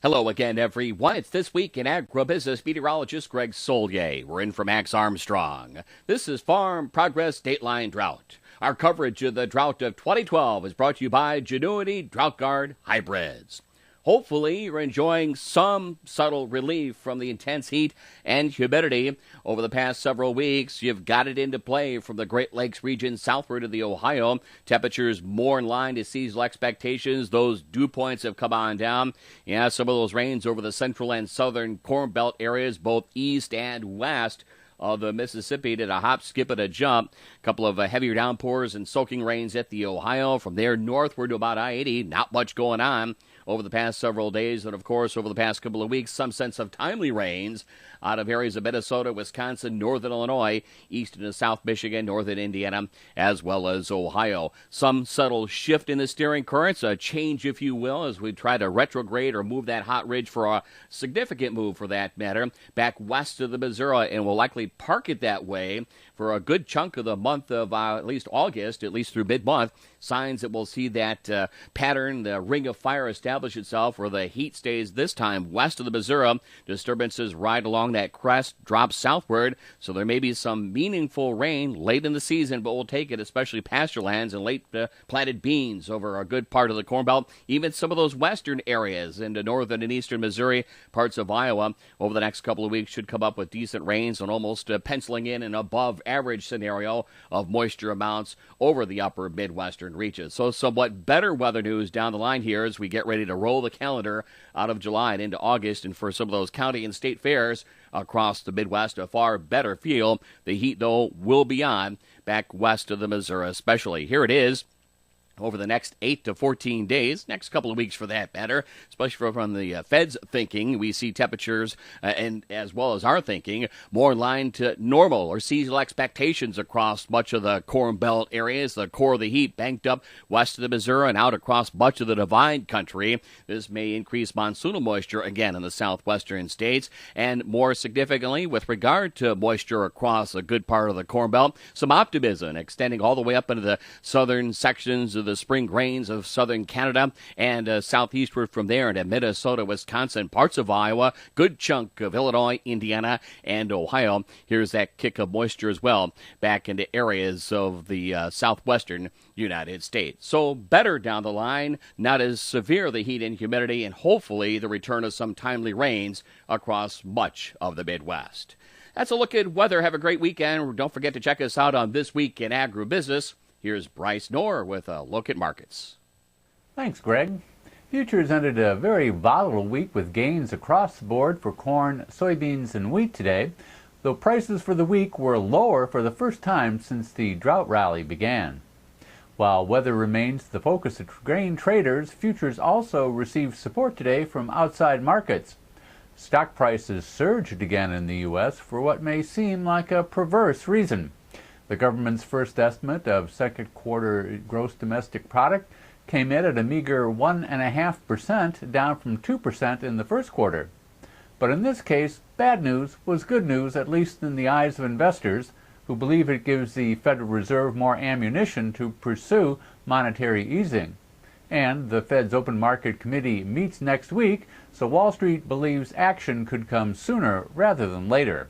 Hello again, everyone. It's This Week in Agribusiness. Meteorologist Greg Solier. We're in for Max Armstrong. This is Farm Progress Dateline Drought. Our coverage of the drought of 2012 is brought to you by Genuity Drought Guard Hybrids. Hopefully, you're enjoying some subtle relief from the intense heat and humidity over the past several weeks. You've got it into play from the Great Lakes region southward of the Ohio. Temperatures more in line to seasonal expectations. Those dew points have come on down. Yeah, some of those rains over the central and southern Corn Belt areas, both east and west of the Mississippi, did a hop, skip, and a jump. A couple of heavier downpours and soaking rains at the Ohio. From there northward to about I-80, not much going on over the past several days. And, of course, over the past couple of weeks, some sense of timely rains out of areas of Minnesota, Wisconsin, northern Illinois, eastern and south Michigan, northern Indiana, as well as Ohio. Some subtle shift in the steering currents, a change, if you will, as we try to retrograde or move that hot ridge for a significant move, for that matter, back west of the Missouri, and will likely park it that way for a good chunk of the month of at least August, at least through mid-month. Signs that we'll see that pattern, the ring of fire, establish itself where the heat stays this time west of the Missouri. Disturbances ride along that crest, drop southward, so there may be some meaningful rain late in the season, but we'll take it, especially pasture lands and late planted beans over a good part of the Corn Belt, even some of those western areas into northern and eastern Missouri, parts of Iowa. Over the next couple of weeks should come up with decent rains and almost penciling in an above average scenario of moisture amounts over the upper Midwestern reaches. So somewhat better weather news down the line here as we get ready to roll the calendar out of July and into August. And for some of those county and state fairs across the Midwest, a far better feel. The heat, though, will be on back west of the Missouri especially. Here it is over the next 8 to 14 days, next couple of weeks for that matter, especially from the Fed's thinking. We see temperatures, and as well as our thinking, more in line to normal or seasonal expectations across much of the Corn Belt areas. The core of the heat banked up west of the Missouri and out across much of the Divide country. This may increase monsoonal moisture again in the southwestern states, and more significantly, with regard to moisture across a good part of the Corn Belt, some optimism extending all the way up into the southern sections of the spring grains of southern Canada and southeastward from there into Minnesota, Wisconsin, parts of Iowa, good chunk of Illinois, Indiana, and Ohio. Here's that kick of moisture as well back into areas of the southwestern United States. So better down the line, not as severe the heat and humidity, and hopefully the return of some timely rains across much of the Midwest. That's a look at weather. Have a great weekend. Don't forget to check us out on This Week in Agribusiness. Here's Bryce Knorr with a look at markets. Thanks, Greg. Futures ended a very volatile week with gains across the board for corn, soybeans, and wheat today, though prices for the week were lower for the first time since the drought rally began. While weather remains the focus of grain traders, futures also received support today from outside markets. Stock prices surged again in the U.S. for what may seem like a perverse reason. The government's first estimate of second quarter gross domestic product came in at a meager 1.5%, down from 2% in the first quarter. But in this case, bad news was good news, at least in the eyes of investors, who believe it gives the Federal Reserve more ammunition to pursue monetary easing. And the Fed's Open Market Committee meets next week, so Wall Street believes action could come sooner rather than later.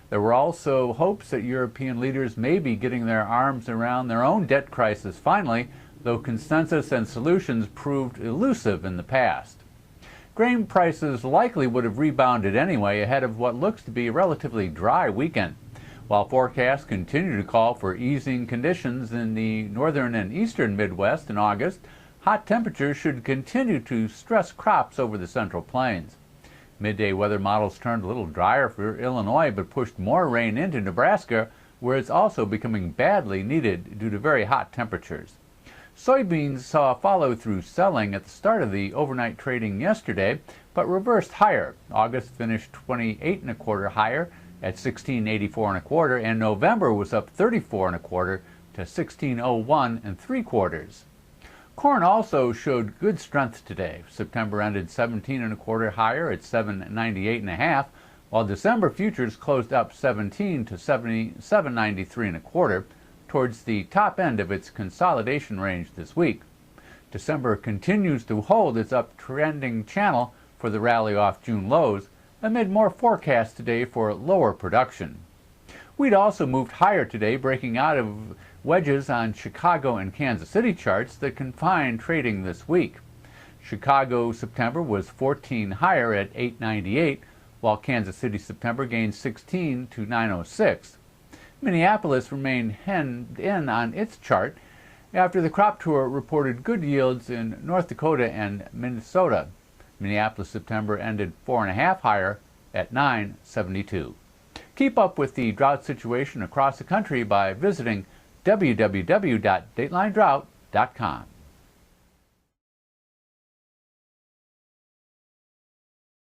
There were also hopes that European leaders may be getting their arms around their own debt crisis finally, though consensus and solutions proved elusive in the past. Grain prices likely would have rebounded anyway ahead of what looks to be a relatively dry weekend. While forecasts continue to call for easing conditions in the northern and eastern Midwest in August, hot temperatures should continue to stress crops over the Central Plains. Midday weather models turned a little drier for Illinois but pushed more rain into Nebraska, where it's also becoming badly needed due to very hot temperatures. Soybeans saw follow-through selling at the start of the overnight trading yesterday, but reversed higher. August finished 28 1/4 higher at 16.84 1/4, and November was up 34 1/4 to 16.01 3/4. Corn also showed good strength today. September ended 17 1/4 higher at 7.98 1/2, while December futures closed up 17 to 77.93 towards the top end of its consolidation range this week. December continues to hold its uptrending channel for the rally off June lows amid more forecasts today for lower production. Wheat also moved higher today, breaking out of wedges on Chicago and Kansas City charts that confined trading this week. Chicago September was 14 higher at 898, while Kansas City September gained 16 to 906. Minneapolis remained hemmed in on its chart after the crop tour reported good yields in North Dakota and Minnesota. Minneapolis September ended 4.5 higher at 972. Keep up with the drought situation across the country by visiting www.datelinedrought.com.